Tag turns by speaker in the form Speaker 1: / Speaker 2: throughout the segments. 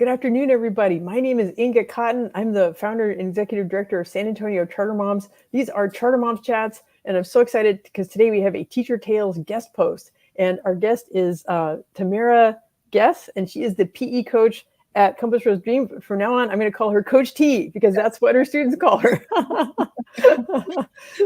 Speaker 1: Good afternoon, everybody. My name is Inga Cotton. I'm the founder and executive director of San Antonio Charter Moms. These are Charter Moms Chats, and I'm so excited because today we have a Teacher Tales guest post. And our guest is Tamarya Guess, and she is the PE coach at Compass Rose Dream. From now on, I'm going to call her Coach T because that's what her students call her.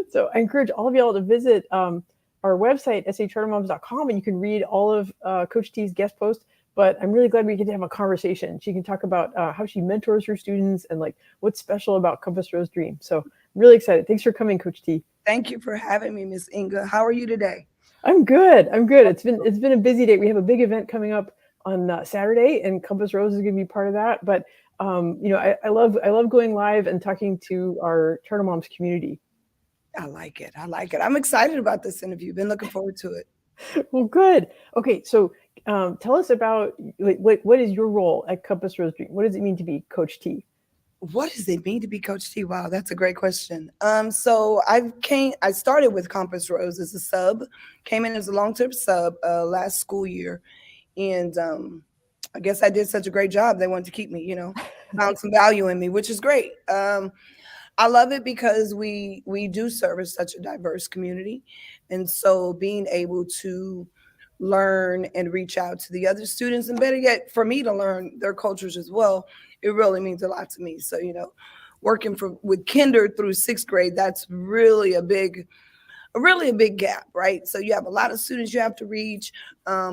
Speaker 1: So I encourage all of y'all to visit our website, sachartermoms.com, and you can read all of Coach T's guest posts. But I'm really glad we get to have a conversation. She can talk about how she mentors her students and like what's special about Compass Rose Dream. So I'm really excited. Thanks for coming, Coach T.
Speaker 2: Thank you for having me, Miss Inga. How are you today?
Speaker 1: I'm good. I'm good. It's been a busy day. We have a big event coming up on Saturday, and Compass Rose is going to be part of that. But I love going live and talking to our Charter Moms community.
Speaker 2: I like it. I'm excited about this interview. Been looking forward to it.
Speaker 1: Well, good. Okay, so tell us about what is your role at Compass Rose Dream? What does it mean to be Coach T?
Speaker 2: What does it mean to be Coach T? Wow, that's a great question. So I started with Compass Rose as a sub, came in as a long-term sub last school year, and I guess I did such a great job. They wanted to keep me, found some value in me, which is great. I love it because we do service such a diverse community, and so being able to learn and reach out to the other students, and better yet, for me to learn their cultures as well, it really means a lot to me. So working with kinder through sixth grade, that's really a big gap, right? So you have a lot of students you have to reach.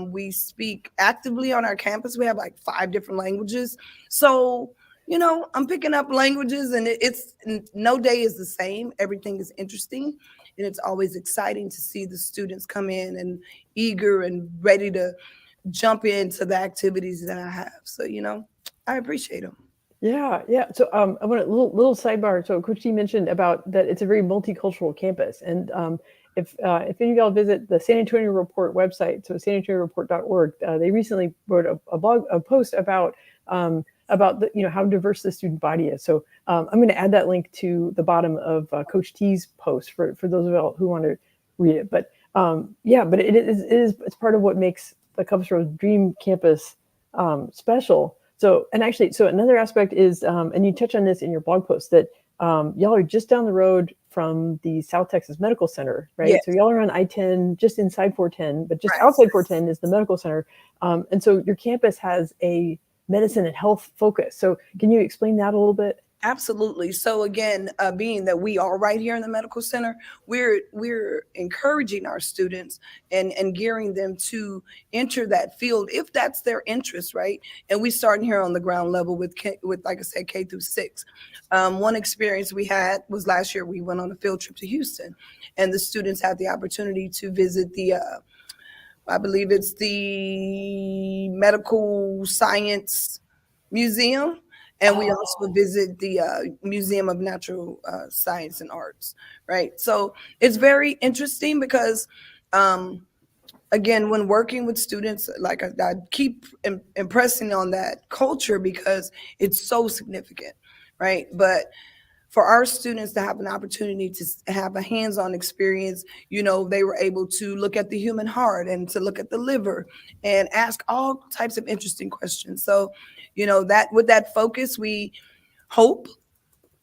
Speaker 2: We speak actively on our campus. We have like 5 different languages. So I'm picking up languages, and it's no day is the same. Everything is interesting, and it's always exciting to see the students come in and eager and ready to jump into the activities that I have. So, I appreciate them.
Speaker 1: Yeah. So I want a little sidebar. So Coach T mentioned about that it's a very multicultural campus, and if any of y'all visit the San Antonio Report website, so sanantonioreport.org, they recently wrote a post about how diverse the student body is. So I'm going to add that link to the bottom of Coach T's post for those of y'all who want to read it. But it's part of what makes the Compass Rose Dream Campus special. So another aspect is, and you touch on this in your blog post, that y'all are just down the road from the South Texas Medical Center, right?
Speaker 2: Yes.
Speaker 1: So y'all are on I-10, just inside 410, but just outside 410 is the medical center. And so your campus has a medicine and health focus. So can you explain that a little bit?
Speaker 2: Absolutely. So again, being that we are right here in the medical center, we're encouraging our students and gearing them to enter that field if that's their interest, right? And we starting here on the ground level with like I said, K through 6. One experience we had was last year. We went on a field trip to Houston, and the students had the opportunity to visit the I believe it's the Medical Science Museum. And we also visit the Museum of Natural Science and Arts, right? So it's very interesting because, again, when working with students, like I keep impressing on that culture because it's so significant, right? But for our students to have an opportunity to have a hands-on experience, they were able to look at the human heart and to look at the liver and ask all types of interesting questions. So, that with that focus, we hope,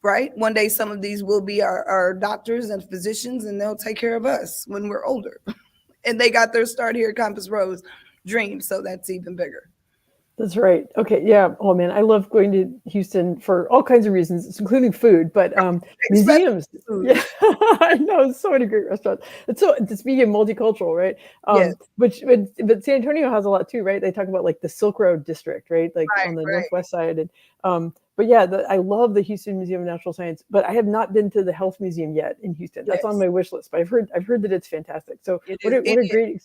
Speaker 2: right, one day some of these will be our doctors and physicians, and they'll take care of us when we're older. And they got their start here at Compass Rose Dream, so that's even bigger.
Speaker 1: That's right. Okay. Yeah. Oh man, I love going to Houston for all kinds of reasons, including food, but museums.
Speaker 2: Food.
Speaker 1: Yeah, I know so many great restaurants. It's speaking of multicultural, right?
Speaker 2: Yes.
Speaker 1: But San Antonio has a lot too, right? They talk about like the Silk Road district, right? Like on the northwest side, and but yeah, I love the Houston Museum of Natural Science, but I have not been to the Health Museum yet in Houston. That's on my wish list, but I've heard that it's fantastic. So what a great.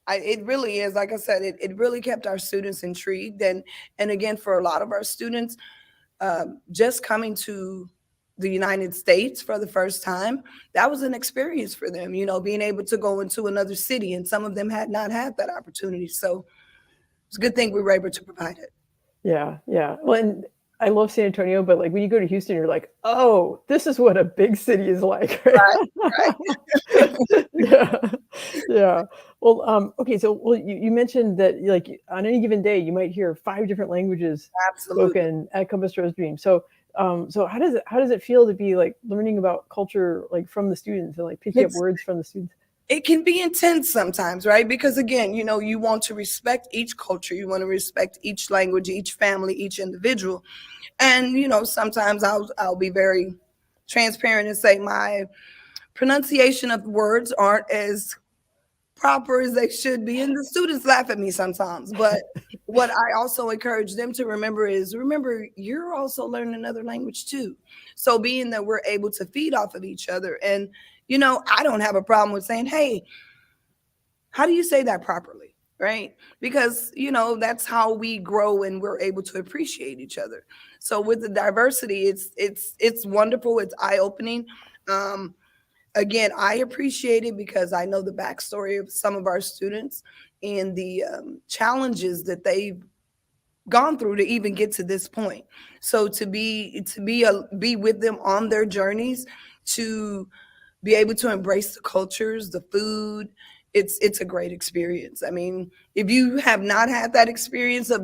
Speaker 2: It really is. Like I said, it really kept our students intrigued. And again, for a lot of our students, just coming to the United States for the first time, that was an experience for them, being able to go into another city. And some of them had not had that opportunity. So it's a good thing we were able to provide it.
Speaker 1: Yeah. Well, and I love San Antonio, but like when you go to Houston, you're like, oh, this is what a big city is like, right?
Speaker 2: Right, right.
Speaker 1: Yeah, yeah. Well, okay, so well, you mentioned that like on any given day, you might hear 5 different languages
Speaker 2: Absolutely.
Speaker 1: spoken at Compass Rose Dream. So, so how does it feel to be like learning about culture like from the students and like picking up
Speaker 2: It's
Speaker 1: words from the students?
Speaker 2: it can be intense sometimes, right? Because again, you want to respect each culture, you want to respect each language, each family, each individual. And sometimes I'll be very transparent and say my pronunciation of words aren't as proper as they should be, and the students laugh at me sometimes. But what I also encourage them to remember is, remember, you're also learning another language too. So being that we're able to feed off of each other, and I don't have a problem with saying, hey, how do you say that properly, right? Because that's how we grow and we're able to appreciate each other. So with the diversity, it's wonderful, it's eye-opening. um Again, I appreciate it because I know the backstory of some of our students and the challenges that they've gone through to even get to this point. So to be with them on their journeys, to be able to embrace the cultures, the food, it's a great experience. I mean, if you have not had that experience of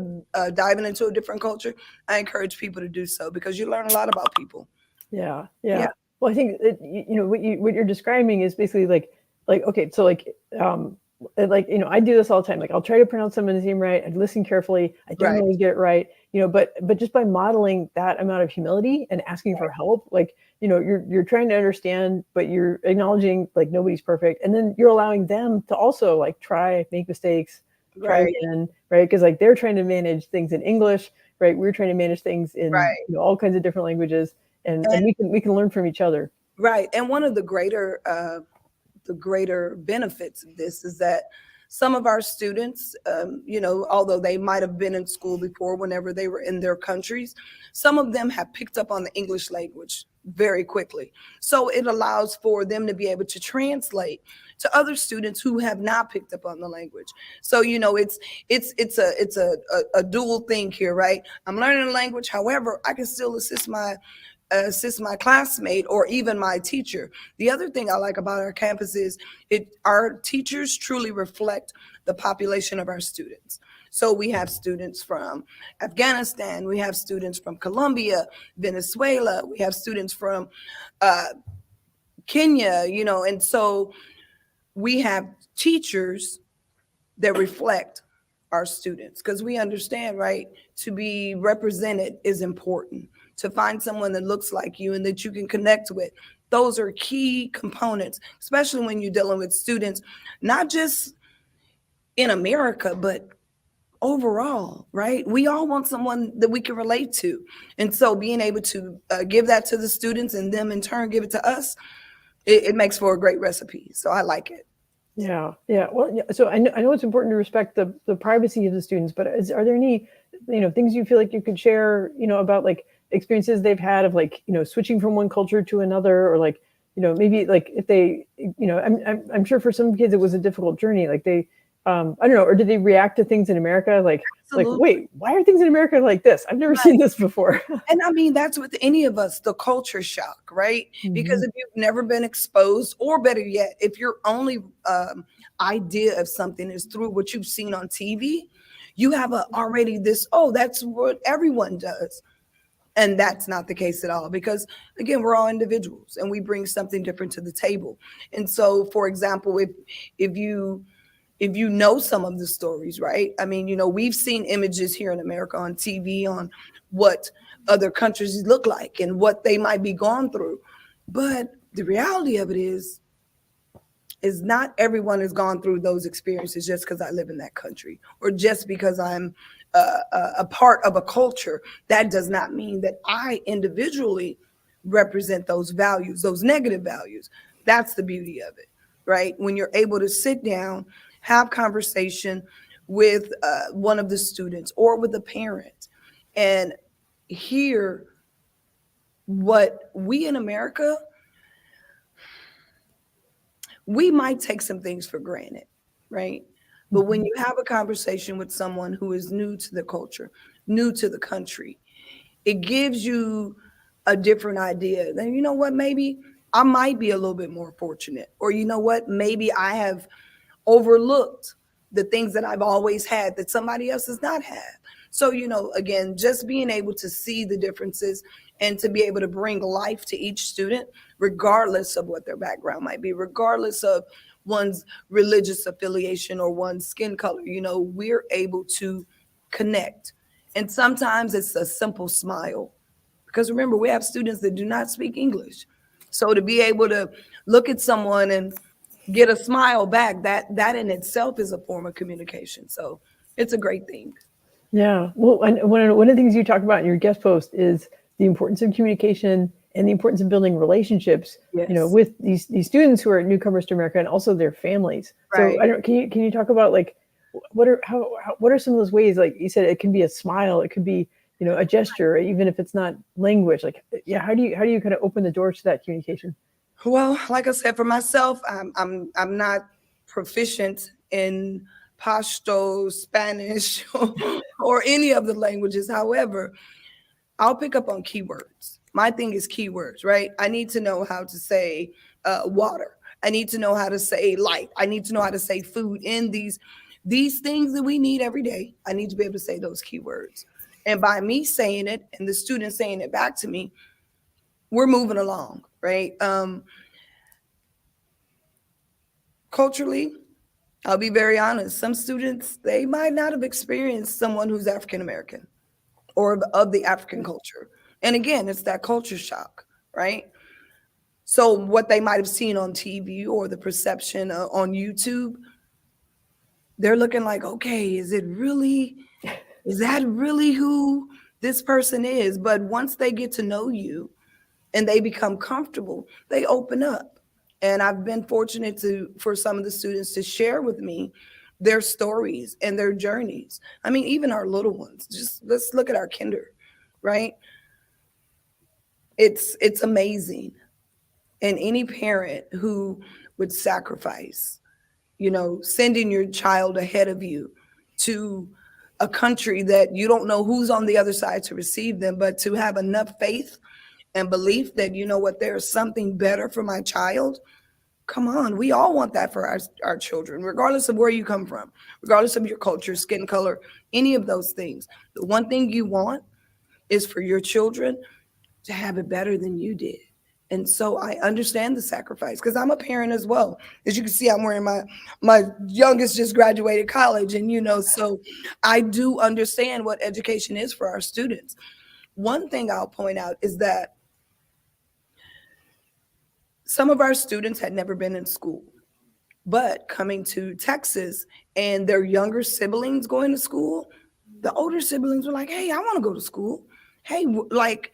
Speaker 2: diving into a different culture, I encourage people to do so because you learn a lot about people.
Speaker 1: Yeah,
Speaker 2: Yeah,
Speaker 1: yeah. Well, I think what you're describing is basically like okay, so like I do this all the time. Like I'll try to pronounce someone's name right. I listen carefully. I don't
Speaker 2: right,
Speaker 1: always get it right, but just by modeling that amount of humility and asking for help, like you're trying to understand, but you're acknowledging like nobody's perfect, and then you're allowing them to also like try, make mistakes, try
Speaker 2: right,
Speaker 1: again, right? Because like they're trying to manage things in English, right? We're trying to manage things in
Speaker 2: right.
Speaker 1: all kinds of different languages, and
Speaker 2: And
Speaker 1: we can learn from each other.
Speaker 2: right. And one of the greater benefits of this is that some of our students, although they might have been in school before whenever they were in their countries, some of them have picked up on the English language very quickly. So it allows for them to be able to translate to other students who have not picked up on the language. So it's a dual thing here, right? I'm learning a language, however, I can still assist my classmate or even my teacher. The other thing I like about our campus is our teachers truly reflect the population of our students. So we have students from Afghanistan, we have students from Colombia, Venezuela, we have students from uh, Kenya, and so we have teachers that reflect our students because we understand, right? To be represented is important. To find someone that looks like you and that you can connect with. Those are key components, especially when you're dealing with students, not just in America, but overall, right? We all want someone that we can relate to. And so being able to give that to the students and them in turn give it to us, it makes for a great recipe. So I like it.
Speaker 1: Yeah, yeah. Well, yeah, so I know it's important to respect the privacy of the students, but are there any things you feel like you could share about like experiences they've had of like switching from one culture to another, or like maybe like if they I'm sure for some kids it was a difficult journey, like they I don't know, or did they react to things in America like
Speaker 2: Absolutely.
Speaker 1: wait, why are things in America like this? I've never seen this before.
Speaker 2: And I mean, that's with any of us, the culture shock, right? Because
Speaker 1: Hmm.
Speaker 2: if you've never been exposed, or better yet, if your only idea of something is through what you've seen on TV, you have already this, oh, that's what everyone does. And that's not the case at all because, again, we're all individuals and we bring something different to the table. And so, for example, if you know some of the stories, right? I mean, we've seen images here in America on TV on what other countries look like and what they might be going through. But the reality of it is not everyone has gone through those experiences just because I live in that country or just because I'm a part of a culture. That does not mean that I individually represent those values, those negative values. That's the beauty of it, right? When you're able to sit down, have conversation with one of the students or with a parent and hear what we in America, we might take some things for granted, right? But when
Speaker 1: Hmm.
Speaker 2: you have a conversation with someone who is new to the culture, new to the country, it gives you a different idea. Then you know what, maybe I might be a little bit more fortunate, or you know what, maybe I have overlooked the things that I've always had that somebody else does not have. So, again, just being able to see the differences and to be able to bring life to each student, regardless of what their background might be, regardless of one's religious affiliation or one's skin color, we're able to connect. And sometimes it's a simple smile. Because remember, we have students that do not speak English. So to be able to look at someone and get a smile back, that in itself is a form of communication. So it's a great thing.
Speaker 1: Yeah. Well, and one of the things you talk about in your guest post is the importance of communication and the importance of building relationships,
Speaker 2: Yes.
Speaker 1: with these students who are newcomers to America and also their families. So
Speaker 2: Right.
Speaker 1: I don't, can you talk about like what are some of those ways? Like you said, it can be a smile, it could be, a gesture, even if it's not language. Like, yeah, how do you kind of open the doors to that communication?
Speaker 2: Well, like I said, for myself, I'm not proficient in Pashto, Spanish, or any of the languages. However, I'll pick up on keywords. My thing is keywords, right? I need to know how to say water. I need to know how to say light. I need to know how to say food in these things that we need every day. I need to be able to say those keywords. And by me saying it and the student saying it back to me, we're moving along, right? Culturally, I'll be very honest. Some students, they might not have experienced someone who's African American or of the African culture. And again, it's that culture shock, right? So what they might have seen on TV or the perception on YouTube, they're looking like, okay, is that really who this person is? But once they get to know you and they become comfortable, they open up. And I've been fortunate for some of the students to share with me their stories and their journeys. I mean, even our little ones. Just let's look at our kinder, right? It's amazing. And any parent who would sacrifice, sending your child ahead of you to a country that you don't know who's on the other side to receive them, but to have enough faith and belief that, you know what, there's something better for my child. Come on, we all want that for our children, regardless of where you come from, regardless of your culture, skin color, any of those things. The one thing you want is for your children to have it better than you did. And so I understand the sacrifice because I'm a parent as well. As you can see, I'm wearing my youngest just graduated college, and so I do understand what education is for our students. One thing I'll point out is that some of our students had never been in school, but coming to Texas and their younger siblings going to school, the older siblings were like, "Hey, I want to go to school." Hey, like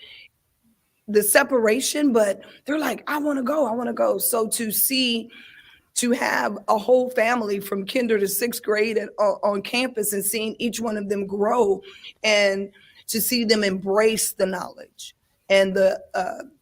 Speaker 2: the separation, but they're like, I want to go, I want to go. So to have a whole family from kinder to sixth grade on campus and seeing each one of them grow and to see them embrace the knowledge and the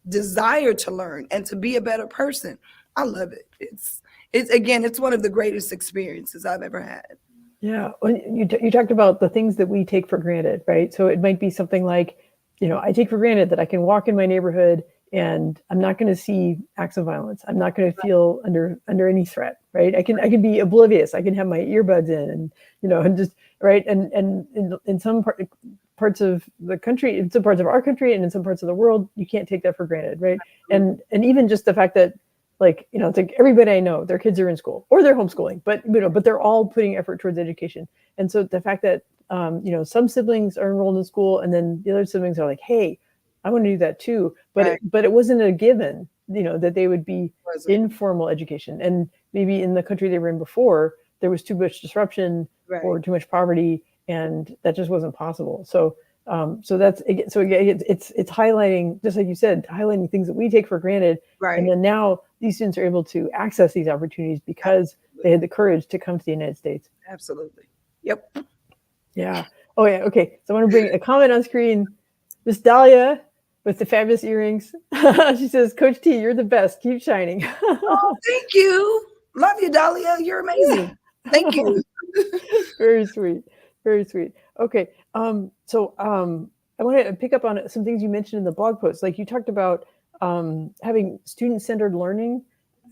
Speaker 2: desire to learn and to be a better person, I love it. It's again, it's one of the greatest experiences I've ever had.
Speaker 1: Yeah, well, you talked about the things that we take for granted, right? So it might be something like, I take for granted that I can walk in my neighborhood and I'm not going to see acts of violence. I'm not going to feel under any threat, right? I can be oblivious. I can have my earbuds in, and just right. And in some parts of the country, in some parts of our country, and in some parts of the world, you can't take that for granted, right? And even just the fact that, like, it's like everybody I know, their kids are in school or they're homeschooling, but they're all putting effort towards education. And so the fact that some siblings are enrolled in school, and then the other siblings are like, "Hey, I want to do that too." But
Speaker 2: Right.
Speaker 1: it wasn't a given, that they would be
Speaker 2: Wasn't.
Speaker 1: in formal education. And maybe in the country they were in before, there was too much disruption
Speaker 2: Right.
Speaker 1: or too much poverty, and that just wasn't possible. So that's so again, it's highlighting, just like you said, highlighting things that we take for granted, and
Speaker 2: Right.
Speaker 1: then now these students are able to access these opportunities because they had the courage to come to the United States.
Speaker 2: Absolutely. Yep.
Speaker 1: Yeah. Oh yeah. Okay. So I want to bring a comment on screen. Miss Dahlia with the fabulous earrings. She says, "Coach T, you're the best. Keep shining."
Speaker 2: Oh, thank you. Love you, Dahlia. You're amazing. Thank you.
Speaker 1: Very sweet. Very sweet. Okay. So I want to pick up on some things you mentioned in the blog post. Like you talked about having student-centered learning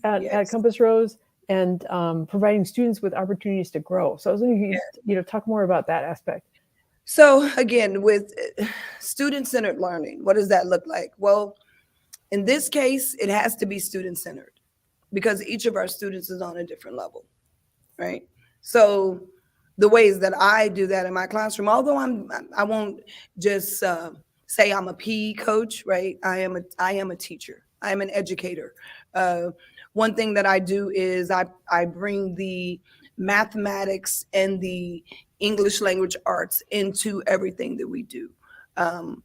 Speaker 1: at
Speaker 2: Yes.
Speaker 1: Compass Rose and providing students with opportunities to grow. So I was wondering if you talk more about that aspect.
Speaker 2: So again, with student-centered learning, what does that look like? Well, in this case, it has to be student-centered because each of our students is on a different level, right? So the ways that I do that in my classroom, although I won't just say I'm a PE coach, right? I am a teacher. I am an educator. Uh, One thing that I do is I bring the mathematics and the English language arts into everything that we do. Um,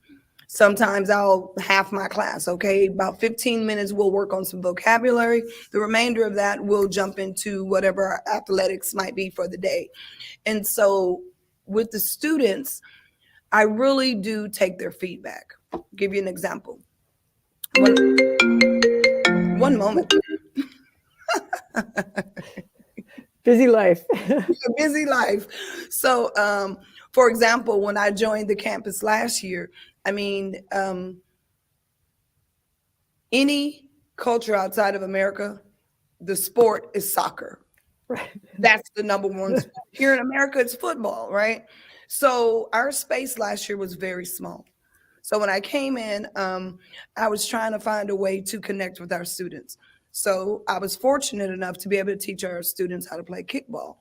Speaker 2: Sometimes I'll half my class, okay? About 15 minutes, we'll work on some vocabulary. The remainder of that, we'll jump into whatever our athletics might be for the day. And so with the students, I really do take their feedback. I'll give you an example. One moment.
Speaker 1: Busy life.
Speaker 2: A busy life. So, for example, when I joined the campus last year, I mean, any culture outside of America, the sport is soccer.
Speaker 1: Right.
Speaker 2: That's the number one sport. Here in America, it's football, right? So our space last year was very small. So when I came in, I was trying to find a way to connect with our students. So I was fortunate enough to be able to teach our students how to play kickball.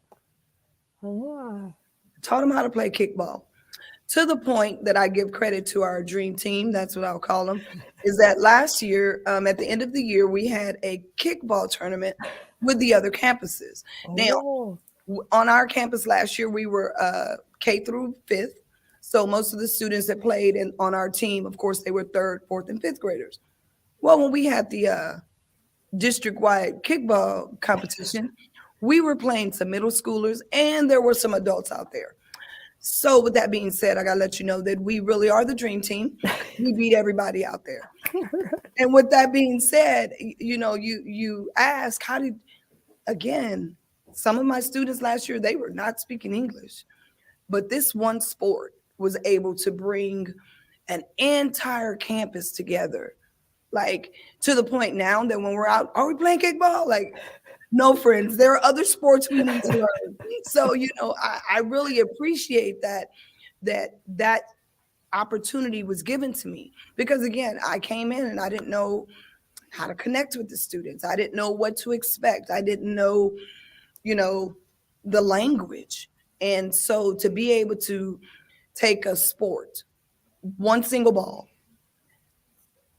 Speaker 1: Oh,
Speaker 2: Taught them how to play kickball to the point that I give credit to our dream team. That's what I'll call them. Is that last year, at the end of the year, we had a kickball tournament with the other campuses. Now,
Speaker 1: oh.
Speaker 2: on our campus last year, we were K through fifth. So most of the students that played on our team, of course, they were third, fourth, and fifth graders. Well, when we had the district-wide kickball competition, we were playing some middle schoolers, and there were some adults out there. So with that being said, I gotta let you know that we really are the dream team. We beat everybody out there. And with that being said, you ask how did again, some of my students last year, they were not speaking English, but this one sport was able to bring an entire campus together. Like to the point now that when we're out, are we playing kickball? Like, no, friends, there are other sports we need to learn. So, I really appreciate that opportunity was given to me because again, I came in and I didn't know how to connect with the students. I didn't know what to expect. I didn't know, you know, the language. And so to be able to take a sport, one single ball,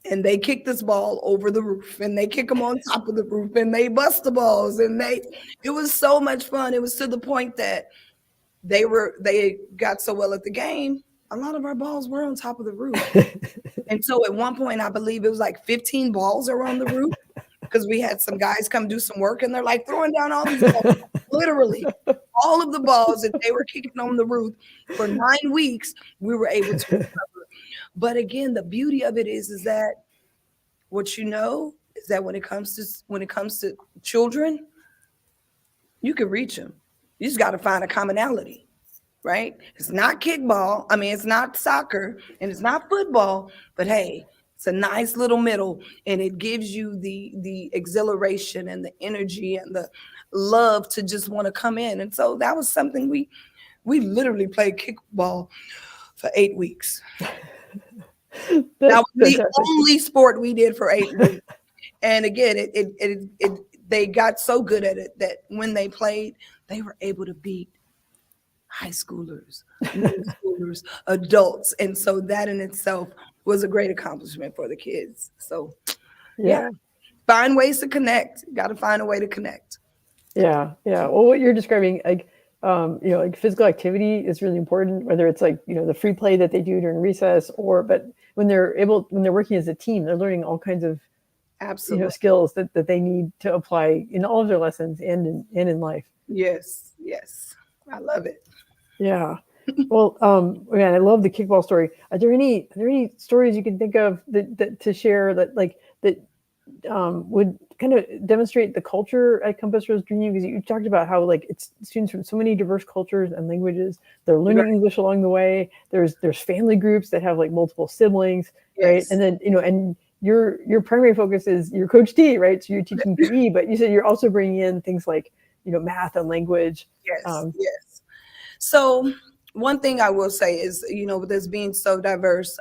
Speaker 2: and they kick this ball over the roof and they kick them on top of the roof and they bust the balls it was so much fun. It was to the point that they got so well at the game, a lot of our balls were on top of the roof. And so at one point, I believe it was like 15 balls are on the roof because we had some guys come do some work and they're like throwing down all these balls. Literally, all of the balls that they were kicking on the roof for 9 weeks, we were able to recover. But again, the beauty of it is that what is that when it comes to children, you can reach them. You just got to find a commonality, right? It's not kickball. I mean, it's not soccer and it's not football, but hey, it's a nice little middle and it gives you the exhilaration and the energy and the love to just want to come in. And so that was something we literally played kickball for 8 weeks. That was the only sport we did for 8 weeks. And again, they got so good at it that when they played, they were able to beat high schoolers, middle schoolers, adults. And so that in itself was a great accomplishment for the kids. So yeah, find ways to connect. Got to find a way to connect.
Speaker 1: Yeah. Well, what you're describing, like, like physical activity is really important, whether it's like, the free play that they do during recess but when they're working as a team, they're learning all kinds of,
Speaker 2: absolutely,
Speaker 1: skills that they need to apply in all of their lessons and in life.
Speaker 2: Yes. I love it.
Speaker 1: Yeah. Well, man, I love the kickball story. Are there any stories you can think of that to share that would kind of demonstrate the culture at Compass Rose Dream, because you talked about how like it's students from so many diverse cultures and languages. They're learning English along the way. There's family groups that have like multiple siblings, right?
Speaker 2: Yes.
Speaker 1: And then and your primary focus is your Coach T, right? So you're teaching PE, but you said you're also bringing in things like math and language.
Speaker 2: Yes. Yes. So one thing I will say is, with us being so diverse,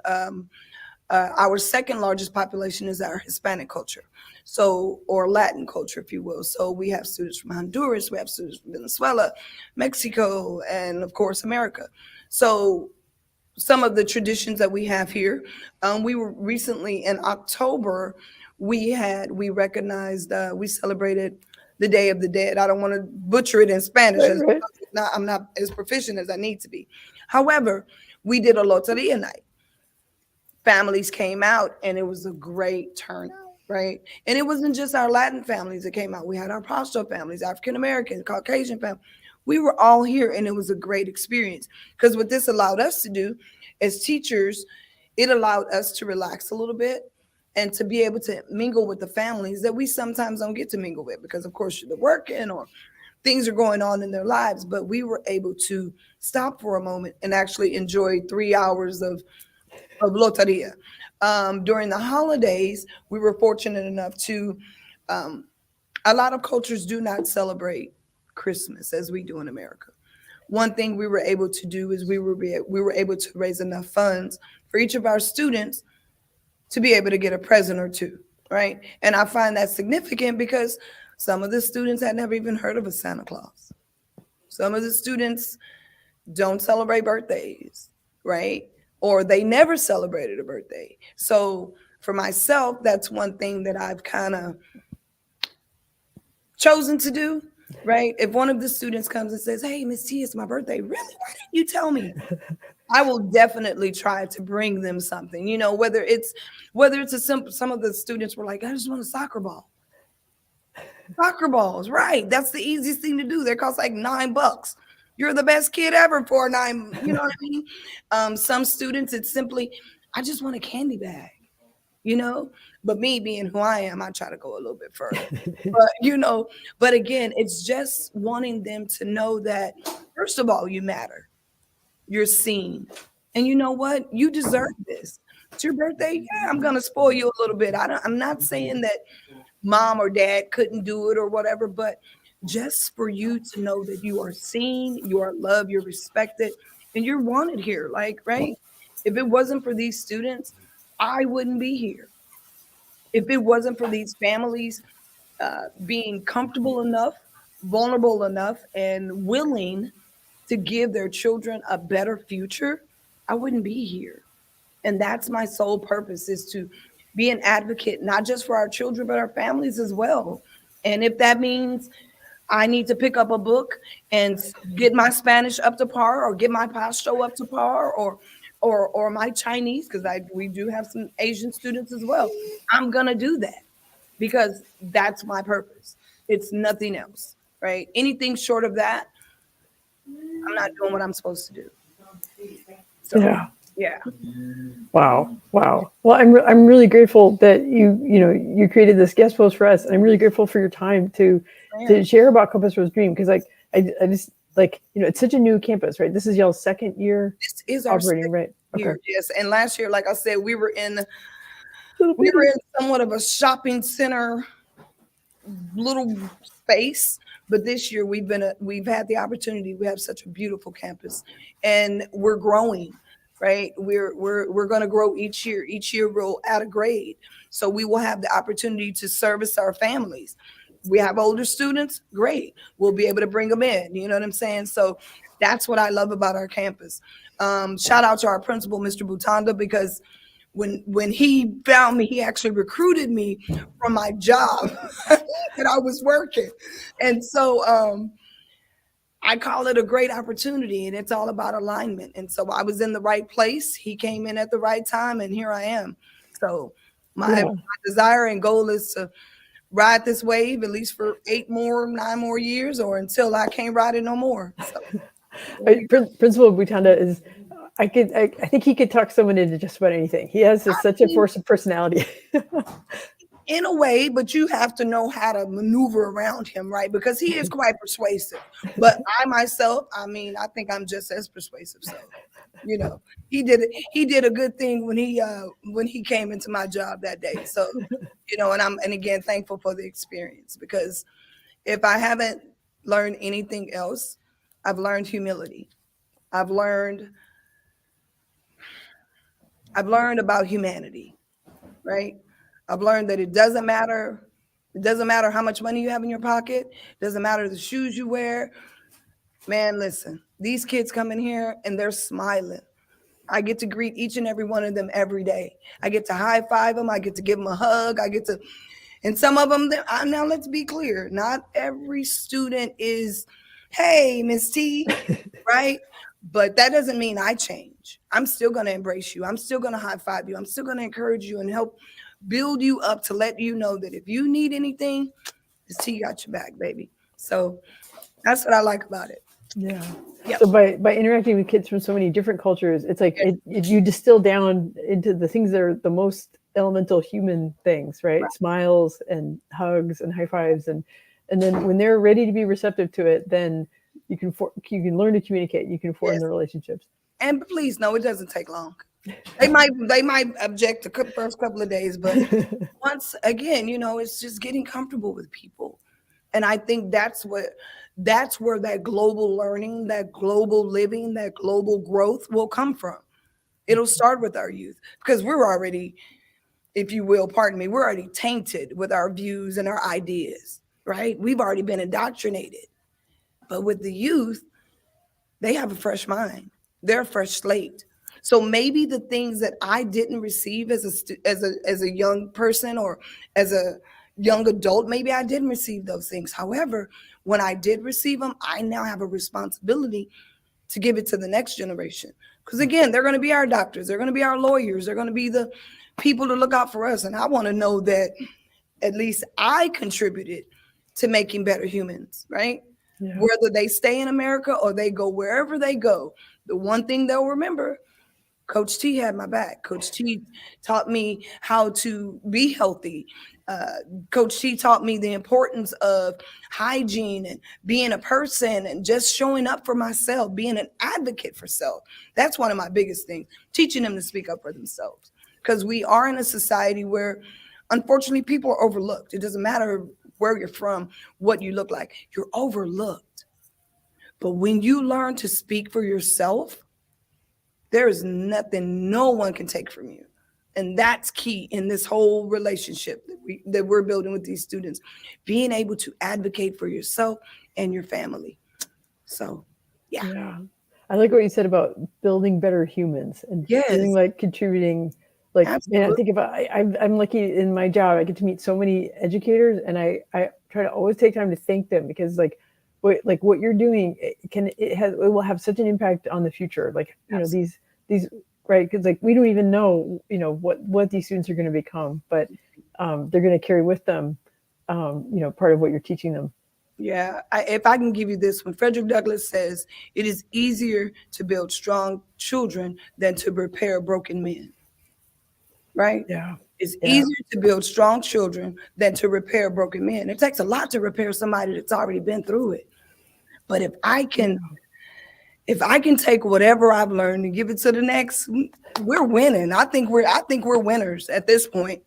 Speaker 2: our second largest population is our Hispanic culture, or Latin culture, if you will. So we have students from Honduras, we have students from Venezuela, Mexico, and of course America. So some of the traditions that we have here, we were recently in October, we recognized, we celebrated the Day of the Dead. I don't want to butcher it in Spanish,
Speaker 1: Right.
Speaker 2: I'm not as proficient as I need to be. However, we did a loteria night. Families came out and it was a great turnout, right? And it wasn't just our Latin families that came out. We had our Pasto families, African American, Caucasian families. We were all here and it was a great experience, because what this allowed us to do as teachers, it allowed us to relax a little bit and to be able to mingle with the families that we sometimes don't get to mingle with, because of course they're working or things are going on in their lives. But we were able to stop for a moment and actually enjoy 3 hours of loteria. During the holidays, we were fortunate enough to, a lot of cultures do not celebrate Christmas as we do in America. One thing we were able to do is we were able to raise enough funds for each of our students to be able to get a present or two, right? And I find that significant because some of the students had never even heard of a Santa Claus. Some of the students don't celebrate birthdays, right? Or they never celebrated a birthday. So for myself, that's one thing that I've kind of chosen to do, right? If one of the students comes and says, "Hey, Miss T, it's my birthday," really? Why didn't you tell me? I will definitely try to bring them something, whether it's a simple, some of the students were like, "I just want a soccer ball." Soccer balls, right? That's the easiest thing to do. They cost like $9. You're the best kid ever for nine. You know what I mean? Some students, it's simply, "I just want a candy bag," But me being who I am, I try to go a little bit further. But again, it's just wanting them to know that, first of all, you matter. You're seen. And you know what? You deserve this. It's your birthday. Yeah, I'm gonna spoil you a little bit. I'm not saying that mom or dad couldn't do it or whatever, but just for you to know that you are seen, you are loved, you're respected, and you're wanted here. Like, right? If it wasn't for these students, I wouldn't be here. If it wasn't for these families being comfortable enough, vulnerable enough, and willing to give their children a better future, I wouldn't be here. And that's my sole purpose, is to be an advocate, not just for our children, but our families as well. And if that means I need to pick up a book and get my Spanish up to par, or get my Pashto up to par, or my Chinese, because we do have some Asian students as well, I'm gonna do that, because that's my purpose. It's nothing else, right? Anything short of that, I'm not doing what I'm supposed to do. So, yeah.
Speaker 1: Wow. Well, I'm really grateful that you created this guest post for us, and I'm really grateful for your time to share about Compass Rose Dream, because I just it's such a new campus, right? This is y'all's second year.
Speaker 2: This is our
Speaker 1: operating, right?
Speaker 2: Year,
Speaker 1: okay.
Speaker 2: Yes, and last year, like I said, we were in somewhat of a shopping center little space. But this year we've had the opportunity. We have such a beautiful campus, and we're growing. Right, we're going to grow each year. Each year we'll add a grade, so we will have the opportunity to service our families. We have older students, great. We'll be able to bring them in. You know what I'm saying? So that's what I love about our campus. Shout out to our principal, Mr. Butanda, because when he found me, he actually recruited me from my job that I was working. And so I call it a great opportunity, and it's all about alignment. And so I was in the right place. He came in at the right time, and here I am. So my desire and goal is to ride this wave at least for 9 more years, or until I can't ride it no more. So,
Speaker 1: Principal Butanda is, I think he could talk someone into just about anything. He has such a force of personality.
Speaker 2: in a way, but you have to know how to maneuver around him, right? Because he is quite persuasive. But I myself, I mean, I think I'm just as persuasive. So, you know, he did a good thing when he came into my job that day. So, and again thankful for the experience, because if I haven't learned anything else, I've learned humility. I've learned I've learned about humanity, right? I've learned that it doesn't matter how much money you have in your pocket, it doesn't matter the shoes you wear. Man, listen, these kids come in here and they're smiling. I get to greet each and every one of them every day. I get to high five them. I get to give them a hug. And some of them, now let's be clear, not every student is, hey, Miss T, right? But that doesn't mean I change. I'm still going to embrace you. I'm still going to high five you. I'm still going to encourage you and help build you up to let you know that if you need anything, Miss T got your back, baby. So that's what I like about it.
Speaker 1: Yeah.
Speaker 2: Yep.
Speaker 1: So by interacting with kids from so many different cultures, it's like you distill down into the things that are the most elemental human things, right? Smiles and hugs and high fives, and then when they're ready to be receptive to it, then you can learn to communicate. You can form the relationships.
Speaker 2: And please, no, it doesn't take long. They might object the first couple of days, but once again, it's just getting comfortable with people. And I think that's where that global learning, that global living, that global growth will come from. It'll start with our youth, because we're already, if you will, pardon me, we're already tainted with our views and our ideas, right? We've already been indoctrinated. But with the youth, they have a fresh mind. They're a fresh slate. So maybe the things that I didn't receive as a young person, or as a young adult, maybe I didn't receive those things. However, when I did receive them, I now have a responsibility to give it to the next generation. Because again, they're going to be our doctors, they're going to be our lawyers, they're going to be the people to look out for us. And I want to know that at least I contributed to making better humans, right? Yeah. Whether they stay in America or they go wherever they go, the one thing they'll remember, Coach T had my back. Coach T taught me how to be healthy. Coach T taught me the importance of hygiene and being a person and just showing up for myself, being an advocate for self. That's one of my biggest things, teaching them to speak up for themselves. Because we are in a society where, unfortunately, people are overlooked. It doesn't matter where you're from, what you look like, you're overlooked. But when you learn to speak for yourself, there is nothing no one can take from you. And that's key in this whole relationship that we're building with these students, being able to advocate for yourself and your family. So, yeah.
Speaker 1: I like what you said about building better humans and feeling like contributing. Like, man, I think about, I'm lucky in my job. I get to meet so many educators, and I try to always take time to thank them, because what you're doing, it will have such an impact on the future. Like, these right, because like we don't even know what these students are going to become, but they're going to carry with them part of what you're teaching them.
Speaker 2: Yeah, if I can give you this one, Frederick Douglass says it is easier to build strong children than to repair broken men. Right?
Speaker 1: Yeah.
Speaker 2: It's easier to build strong children than to repair broken men. It takes a lot to repair somebody that's already been through it. But if I can take whatever I've learned and give it to the next, we're winning. I think we're winners at this point.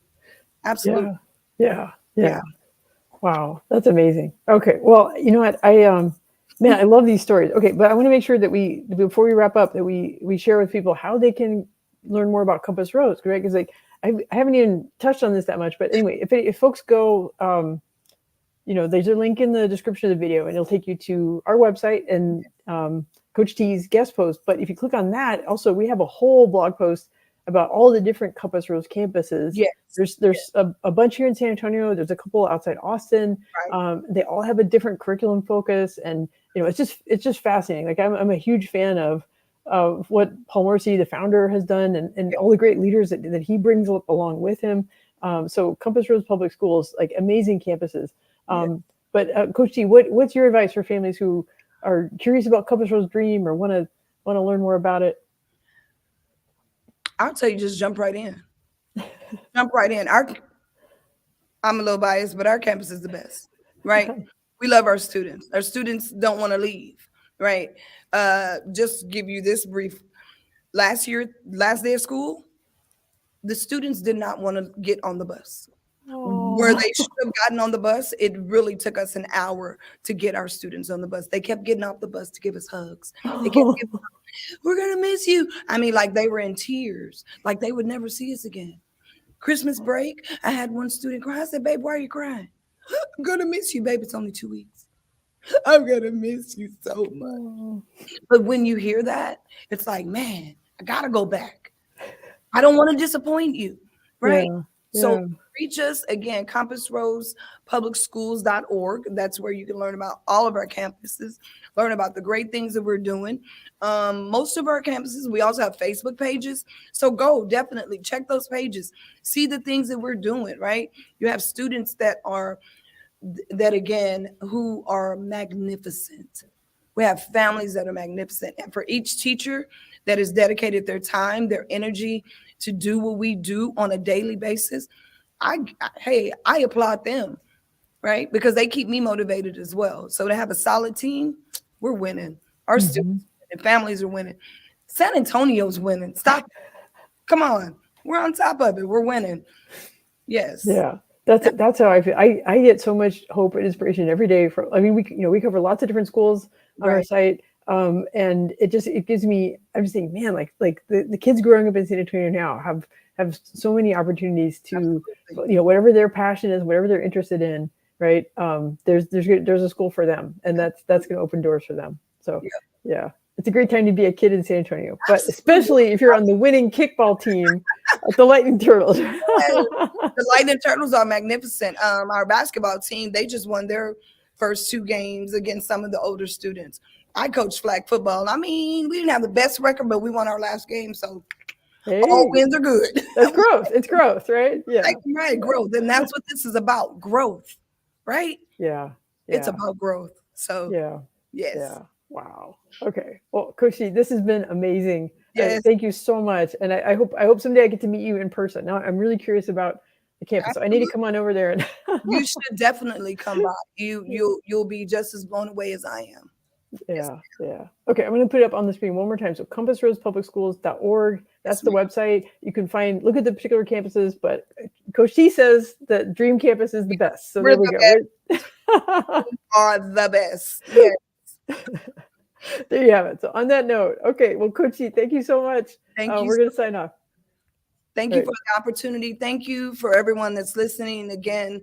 Speaker 2: Absolutely.
Speaker 1: Yeah. Wow, that's amazing. Okay, well, you know what? I love these stories. Okay, but I want to make sure that before we wrap up, that we share with people how they can learn more about Compass Rose, right? Because I haven't even touched on this that much. But anyway, if folks go, there's a link in the description of the video, and it'll take you to our website and Coach T's guest post. But if you click on that, also we have a whole blog post about all the different Compass Rose campuses.
Speaker 2: Yes.
Speaker 1: There's a bunch here in San Antonio. There's a couple outside Austin. Right. They all have a different curriculum focus, and it's just fascinating. Like I'm a huge fan of what Paul Morrissey, the founder, has done, and all the great leaders that he brings along with him. So Compass Rose Public Schools, like amazing campuses. But Coach T, what's your advice for families who are curious about Compass Rose Dream or want to learn more about it?
Speaker 2: I'll tell you, just jump right in. Jump right in. I'm a little biased, but our campus is the best, right? We love our students. Our students don't want to leave, right? Just give you this brief. Last year, last day of school, the students did not want to get on the bus. Where
Speaker 1: Oh.
Speaker 2: they should have gotten on the bus, it really took us an hour to get our students on the bus. They kept getting off the bus to give us hugs. They kept giving, we're gonna miss you. I mean, like they were in tears, like they would never see us again. Christmas break, I had one student cry. I said, "Babe, why are you crying?" "I'm gonna miss you, babe. It's only 2 weeks. I'm gonna miss you so much."
Speaker 1: Oh.
Speaker 2: But when you hear that, it's like, man, I gotta go back. I don't want to disappoint you, right?
Speaker 1: Yeah.
Speaker 2: So
Speaker 1: Yeah.
Speaker 2: reach us again, compassrosepublicschools.org. That's where you can learn about all of our campuses, learn about the great things that we're doing. Most of our campuses, we also have Facebook pages. So go definitely check those pages, see the things that we're doing, right? You have students that are, that again, who are magnificent. We have families that are magnificent. And for each teacher that has dedicated their time, their energy to do what we do on a daily basis, hey, I applaud them, right? Because they keep me motivated as well. So to have a solid team, we're winning. Our
Speaker 1: Mhm.
Speaker 2: students and families are winning. San Antonio's winning. Stop. Come on. We're on top of it. We're winning. Yes.
Speaker 1: Yeah, that's how I feel. I get so much hope and inspiration every day from. I mean, we cover lots of different schools on our
Speaker 2: Right.
Speaker 1: site, and it gives me. I'm just saying, man, like the kids growing up in San Antonio now have so many opportunities to,
Speaker 2: Absolutely.
Speaker 1: whatever their passion is, whatever they're interested in, right? There's a school for them, and that's going to open doors for them. So
Speaker 2: Yeah.
Speaker 1: yeah, it's a great time to be a kid in San Antonio, but
Speaker 2: Absolutely.
Speaker 1: especially if you're on the winning kickball team at the Lightning Turtles.
Speaker 2: The Lightning Turtles are magnificent. Our basketball team, they just won their first 2 games against some of the older students. I coach flag football. I mean, we didn't have the best record, but we won our last game, so all
Speaker 1: Hey,
Speaker 2: wins are good.
Speaker 1: that's growth. It's growth, right? Yeah.
Speaker 2: Right,
Speaker 1: Yeah.
Speaker 2: growth, and that's what this is about, growth, right?
Speaker 1: Yeah.
Speaker 2: It's
Speaker 1: Yeah.
Speaker 2: about growth. So
Speaker 1: Yeah.
Speaker 2: yes,
Speaker 1: Yeah. Wow. Okay. Well, Coach T, this has been amazing.
Speaker 2: yes,
Speaker 1: Thank you so much. And I hope someday I get to meet you in person. Now I'm really curious about the campus. So I need to
Speaker 2: absolutely.
Speaker 1: come on over there and
Speaker 2: You should definitely come by. You'll be just as blown away as I am. Yes,
Speaker 1: yeah, yeah. Okay, I'm going to put it up on the screen one more time. So compassrosepublicschools.org, that's
Speaker 2: yes,
Speaker 1: the
Speaker 2: ma'am.
Speaker 1: website. You can look at the particular campuses, but Coach T says that Dream Campus is the best. So
Speaker 2: We're
Speaker 1: there we
Speaker 2: the
Speaker 1: go.
Speaker 2: best.
Speaker 1: Right?
Speaker 2: Are the best. Yes.
Speaker 1: There you have it. So on that note, okay, well, Coach T, thank you so much.
Speaker 2: Thank you.
Speaker 1: We're going to sign off.
Speaker 2: Thank
Speaker 1: All
Speaker 2: you
Speaker 1: right.
Speaker 2: for the opportunity. Thank you for everyone that's listening. Again,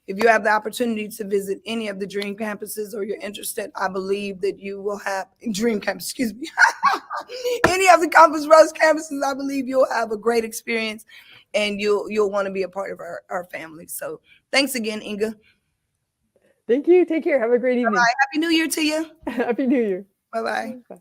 Speaker 2: if you have the opportunity to visit any of the Dream campuses or you're interested, I believe that you will have Dream campus, excuse me. Any of the Compass Rose campuses, I believe you'll have a great experience and you'll want to be a part of our family. So thanks again, Inga.
Speaker 1: Thank you. Take care. Have a great evening.
Speaker 2: Happy New Year to you.
Speaker 1: Happy New Year.
Speaker 2: Bye bye.
Speaker 1: Bye.